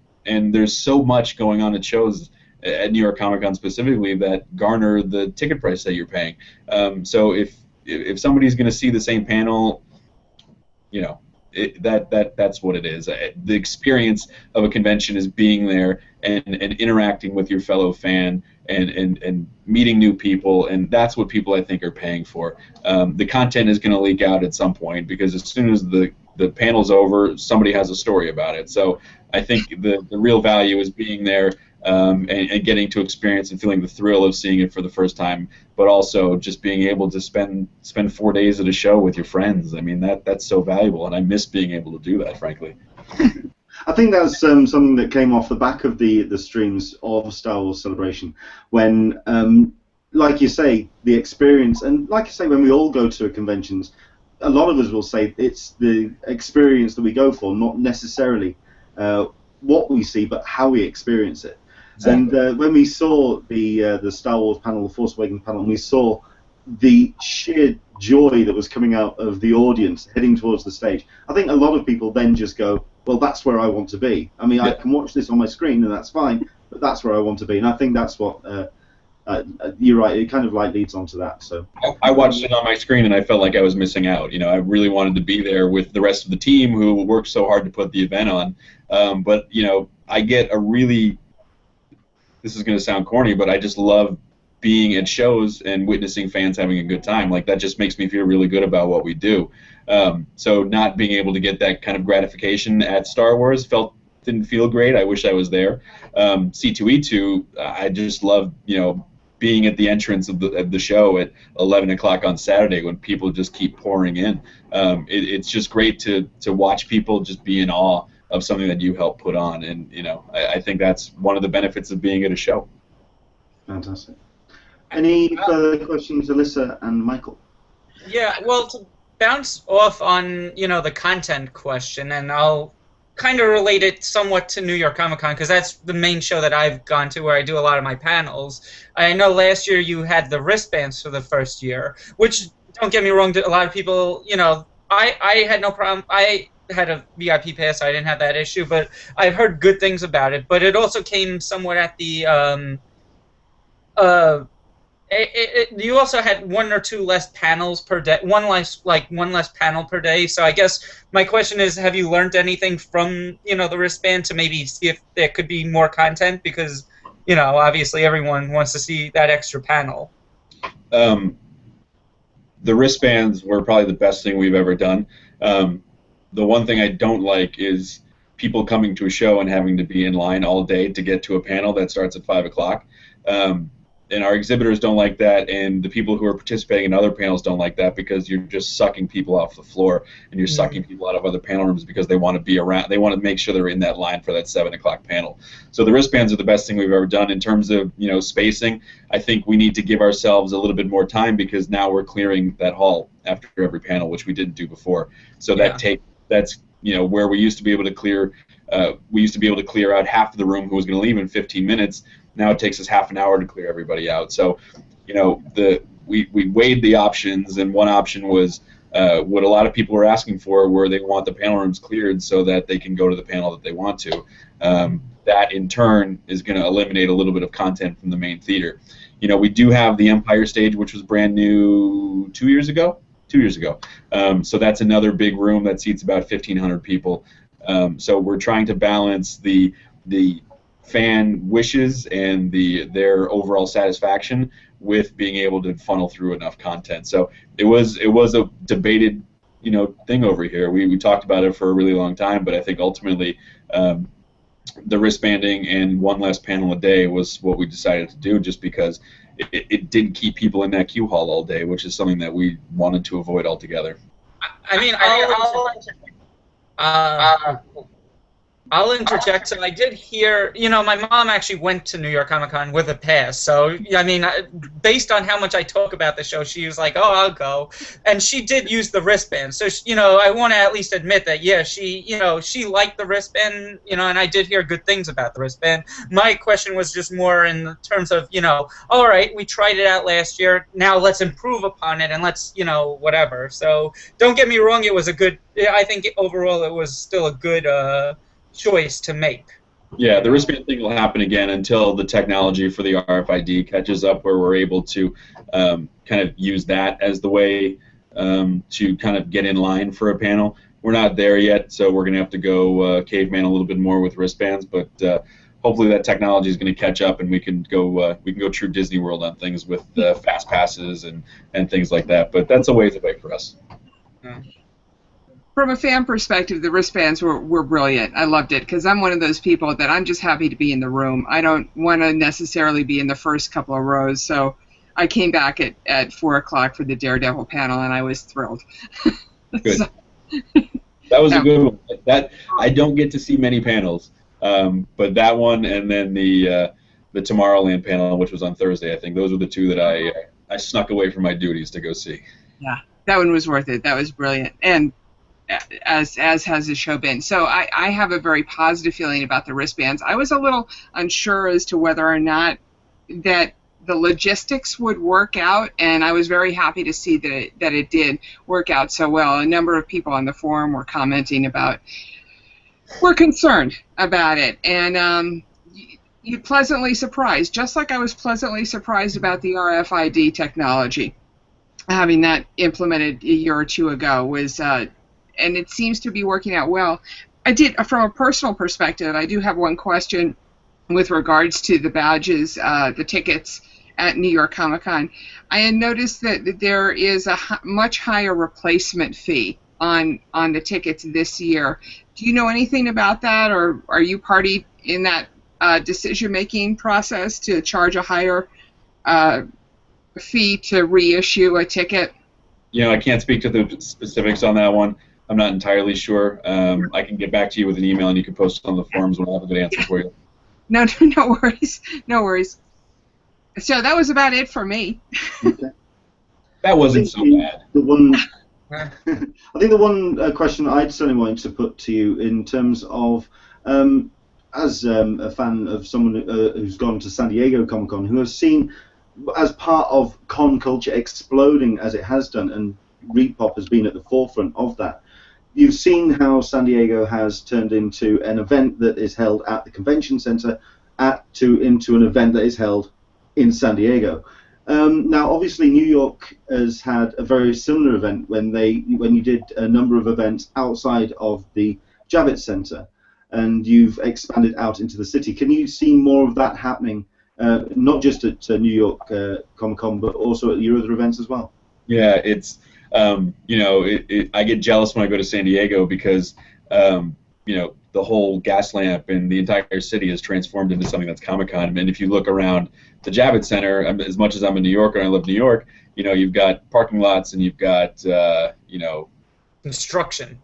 there's so much going on at shows, at New York Comic Con specifically, that garner the ticket price that you're paying. So if somebody's going to see the same panel, that's what it is. The experience of a convention is being there and interacting with your fellow fan and meeting new people, and that's what people, I think, are paying for. The content is going to leak out at some point, because as soon as the panel's over, somebody has a story about it. So I think the real value is being there and getting to experience and feeling the thrill of seeing it for the first time, but also just being able to spend 4 days at a show with your friends. I mean, that's so valuable, and I miss being able to do that, frankly. I think that's something that came off the back of the streams of Star Wars Celebration, when, like you say, the experience, and like you say, when we all go to conventions, a lot of us will say it's the experience that we go for, not necessarily what we see, but how we experience it. Exactly. And when we saw the Star Wars panel, the Force Awakens panel, and we saw the sheer joy that was coming out of the audience heading towards the stage, I think a lot of people then just go, well, that's where I want to be. I mean, yeah. I can watch this on my screen, and that's fine, but that's where I want to be. And I think that's what, you're right, it kind of like leads on to that. So I watched it on my screen, and I felt like I was missing out. I really wanted to be there with the rest of the team who worked so hard to put the event on. But, I get this is going to sound corny, but I just love being at shows and witnessing fans having a good time. Like, that just makes me feel really good about what we do. So not being able to get that kind of gratification at Star Wars didn't feel great. I wish I was there. C2E2, I just love, being at the entrance of the show at 11 o'clock on Saturday when people just keep pouring in. It's just great to watch people just be in awe of something that you helped put on, and I think that's one of the benefits of being at a show. Fantastic. Any further questions, Alyssa and Michael? Yeah, well, to bounce off on the content question, and I'll kind of relate it somewhat to New York Comic Con, because that's the main show that I've gone to where I do a lot of my panels. I know last year you had the wristbands for the first year, which, don't get me wrong, a lot of people, I had no problem. I had a VIP pass, so I didn't have that issue, but I've heard good things about it. But it also came somewhat at the you also had one or two less panels per day, one less panel per day. So I guess my question is, have you learned anything from the wristband to maybe see if there could be more content? Because obviously everyone wants to see that extra panel. The wristbands were probably the best thing we've ever done. The one thing I don't like is people coming to a show and having to be in line all day to get to a panel that starts at 5 o'clock. and our exhibitors don't like that, and the people who are participating in other panels don't like that, because you're just sucking people off the floor, and you're sucking people out of other panel rooms because they want to be around. They want to make sure they're in that line for that 7 o'clock panel. So the wristbands are the best thing we've ever done in terms of, you know, spacing. I think we need to give ourselves a little bit more time, because now we're clearing that hall after every panel, which we didn't do before. So that's you know, where we used to be able to clear. We used to be able to clear out half of the room who was going to leave in 15 minutes. Now it takes us half an hour to clear everybody out. So, you know, we weighed the options, and one option was what a lot of people were asking for, where they want the panel rooms cleared so that they can go to the panel that they want to. That in turn is going to eliminate a little bit of content from the main theater. You know, we do have the Empire stage, which was brand new 2 years ago. 2 years ago. So that's another big room that seats about 1,500 people. So we're trying to balance the fan wishes and their overall satisfaction with being able to funnel through enough content. So it was a debated, you know, thing over here. We talked about it for a really long time, but I think ultimately the wristbanding and one less panel a day was what we decided to do, just because it didn't keep people in that queue hall all day, which is something that we wanted to avoid altogether. I'll interject. So I did hear, you know, my mom actually went to New York Comic Con with a pass. So, I mean, based on how much I talk about the show, she was like, oh, I'll go. And she did use the wristband. So, you know, I want to at least admit that, yeah, she liked the wristband, you know, and I did hear good things about the wristband. My question was just more in terms of, you know, all right, we tried it out last year. Now let's improve upon it, and let's, you know, whatever. So don't get me wrong. It was a good, I think overall it was still a good choice to make. Yeah, the wristband thing will happen again until the technology for the RFID catches up, where we're able to kind of use that as the way to kind of get in line for a panel. We're not there yet, so we're going to have to go caveman a little bit more with wristbands, but hopefully that technology is going to catch up, and we can go true Disney World on things with fast passes and things like that. But that's a ways away for us. Yeah. From a fan perspective, the wristbands were brilliant. I loved it, because I'm one of those people that I'm just happy to be in the room. I don't want to necessarily be in the first couple of rows, so I came back at 4 o'clock for the Daredevil panel, and I was thrilled. Good. So, that was a good one. That I don't get to see many panels, but that one, and then the Tomorrowland panel, which was on Thursday, I think those were the two that I snuck away from my duties to go see. Yeah, that one was worth it. That was brilliant, and as has the show been. So I have a very positive feeling about the wristbands. I was a little unsure as to whether or not that the logistics would work out, and I was very happy to see that it did work out so well. A number of people on the forum were concerned about it, and you pleasantly surprised, just like I was pleasantly surprised about the RFID technology, having that implemented a year or two ago was. And it seems to be working out well. From a personal perspective, I do have one question with regards to the badges, the tickets at New York Comic Con. I had noticed that there is a much higher replacement fee on the tickets this year. Do you know anything about that, or are you party in that decision-making process to charge a higher fee to reissue a ticket? You know, I can't speak to the specifics on that one. I'm not entirely sure. I can get back to you with an email, and you can post it on the forums when I have a good answer for you. No worries. No worries. So that was about it for me. Okay. That wasn't so bad. I think the one question I'd certainly wanted to put to you in terms of, as a fan of someone who's gone to San Diego Comic-Con, who has seen, as part of con culture exploding as it has done, and ReedPOP has been at the forefront of that. You've seen how San Diego has turned into an event that is held at the convention center into an event that is held in San Diego. Now, obviously, New York has had a very similar event when you did a number of events outside of the Javits Center, and you've expanded out into the city. Can you see more of that happening, not just at New York Comic-Con, but also at your other events as well? Yeah, it's. You know, I get jealous when I go to San Diego because, you the whole gas lamp and the entire city is transformed into something that's Comic-Con. And if you look around the Javits Center, as much as I'm a New Yorker and I live in New York, you've got parking lots and you've got, Construction.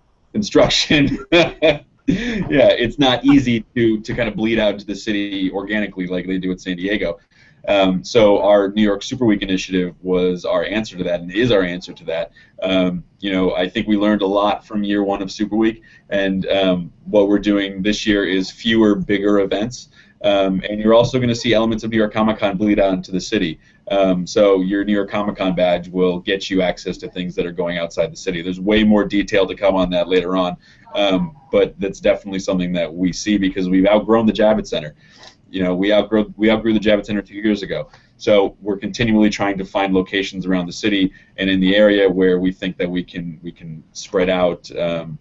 Yeah, it's not easy to kind of bleed out into the city organically like they do at San Diego. So our New York Super Week initiative was our answer to that, and is our answer to that. I think we learned a lot from year one of Super Week, and what we're doing this year is fewer, bigger events. And you're also going to see elements of New York Comic-Con bleed out into the city. So your New York Comic-Con badge will get you access to things that are going outside the city. There's way more detail to come on that later on, but that's definitely something that we see because we've outgrown the Javits Center. We outgrew the Javits Center 2 years ago. So we're continually trying to find locations around the city and in the area where we think that we can spread out, in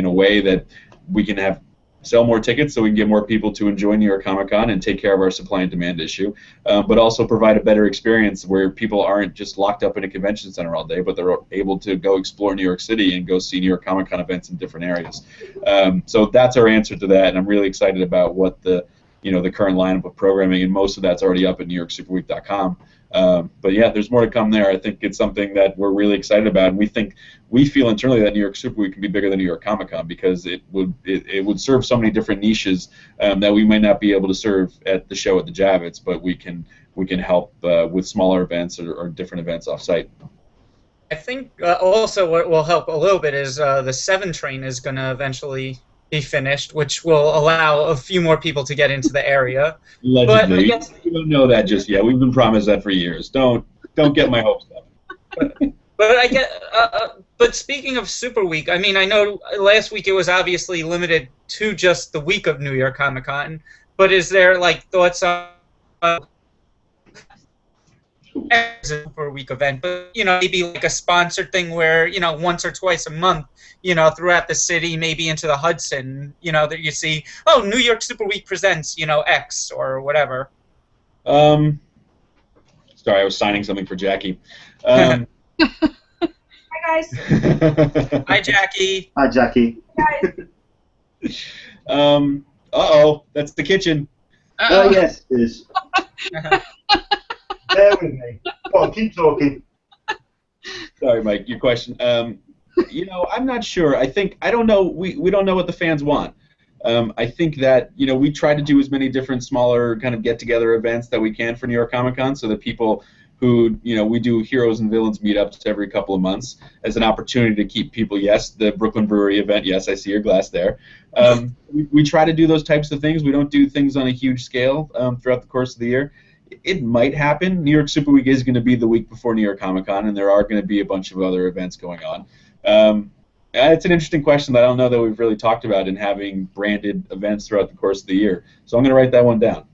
a way that we can sell more tickets so we can get more people to enjoy New York Comic-Con and take care of our supply and demand issue, but also provide a better experience where people aren't just locked up in a convention center all day, but they're able to go explore New York City and go see New York Comic-Con events in different areas. So that's our answer to that, and I'm really excited about what the current lineup of programming, and most of that's already up at NewYorkSuperWeek.com. But yeah, there's more to come there. I think it's something that we're really excited about, and we feel internally that New York Super Week can be bigger than New York Comic-Con because it would serve so many different niches that we might not be able to serve at the show at the Javits, but we can help with smaller events or different events off-site. I think also what will help a little bit is the 7 train is going to eventually be finished, which will allow a few more people to get into the area. Allegedly. But I guess we don't know that just yet. We've been promised that for years. Don't get my hopes up. But I get. But speaking of Super Week, I mean, I know last week it was obviously limited to just the week of New York Comic-Con. But is there thoughts on a Super Week event? But maybe a sponsored thing where once or twice a month, throughout the city, maybe into the Hudson, that you see, oh, New York Super Week presents, X or whatever. Sorry, I was signing something for Jackie. Hi, guys. Hi, Jackie. Hi, Jackie. Hi, guys. Uh-oh, that's the kitchen. Oh, yes, it is. Bear with me. Go on, keep talking. Sorry, Mike, your question. I'm not sure. I don't know. We don't know what the fans want. I think that we try to do as many different smaller kind of get-together events that we can for New York Comic-Con, so that people who we do heroes and villains meetups every couple of months as an opportunity to keep people. Yes, the Brooklyn Brewery event. Yes, I see your glass there. We try to do those types of things. We don't do things on a huge scale throughout the course of the year. It might happen. New York Super Week is going to be the week before New York Comic-Con, and there are going to be a bunch of other events going on. It's an interesting question that I don't know that we've really talked about in having branded events throughout the course of the year. So I'm going to write that one down.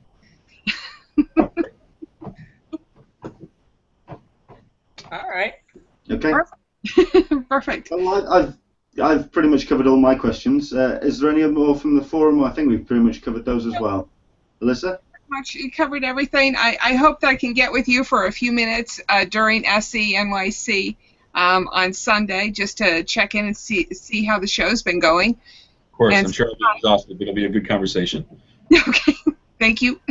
All right. Okay. Perfect. Well, I've pretty much covered all my questions. Is there any more from the forum? I think we've pretty much covered those as well. Alyssa? You covered everything. I hope that I can get with you for a few minutes during SC NYC on Sunday just to check in and see how the show's been going. Of course, I'm sure I'll be exhausted, but it'll be a good conversation. Okay, thank you.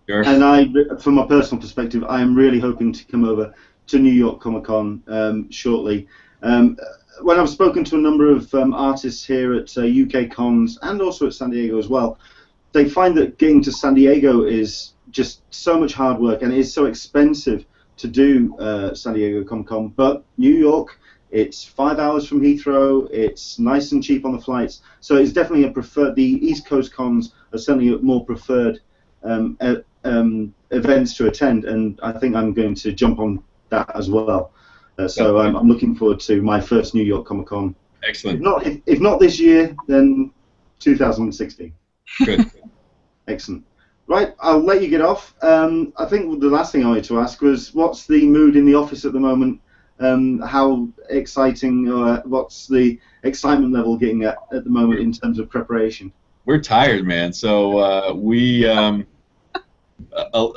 Sure. And from a personal perspective, I am really hoping to come over to New York Comic-Con shortly. When I've spoken to a number of artists here at UK Cons and also at San Diego as well, they find that getting to San Diego is just so much hard work, and it is so expensive to do San Diego Comic-Con. But New York, it's 5 hours from Heathrow, it's nice and cheap on the flights, so it's definitely the East Coast cons are certainly more preferred events to attend, and I think I'm going to jump on that as well. So I'm looking forward to my first New York Comic-Con. Excellent. If not this year, then 2016. Good. Excellent. Right, I'll let you get off. I think the last thing I wanted to ask was, what's the mood in the office at the moment? How exciting, what's the excitement level getting at the moment in terms of preparation? We're tired, man. So we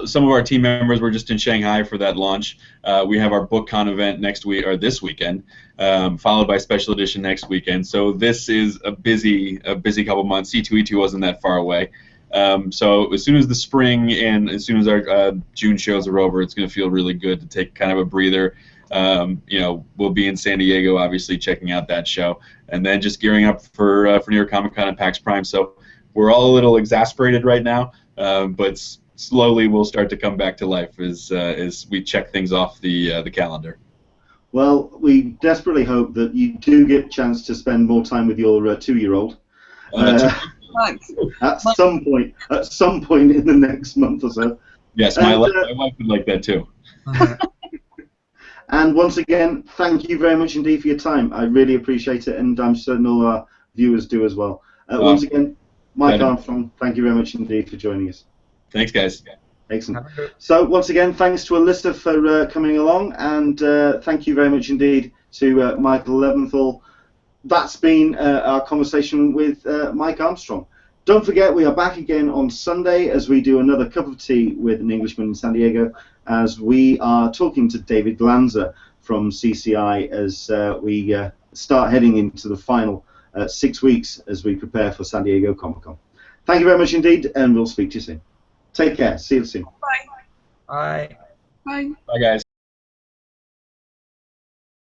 some of our team members were just in Shanghai for that launch. We have our BookCon event next week or this weekend, followed by Special Edition next weekend. So this is a busy couple months. C2E2 wasn't that far away. So as soon as the spring and as soon as our June shows are over, it's going to feel really good to take kind of a breather. We'll be in San Diego, obviously, checking out that show, and then just gearing up for New York Comic Con and PAX Prime. So we're all a little exasperated right now, but slowly we'll start to come back to life as we check things off the calendar. Well, we desperately hope that you do get a chance to spend more time with your 2-year-old. At some point in the next month or so. Yes, my wife would like that too. And once again, thank you very much indeed for your time. I really appreciate it, and I'm certain all our viewers do as well. Once again, Mike Armstrong, thank you very much indeed for joining us. Thanks, guys. Excellent. So once again, thanks to Alyssa for coming along, and thank you very much indeed to Michael Leventhal. That's been our conversation with Mike Armstrong. Don't forget, we are back again on Sunday as we do another cup of tea with an Englishman in San Diego, as we are talking to David Glanzer from CCI as we start heading into the final 6 weeks as we prepare for San Diego Comic-Con. Thank you very much indeed, and we'll speak to you soon. Take care. See you soon. Bye. Bye. Bye. Bye, guys.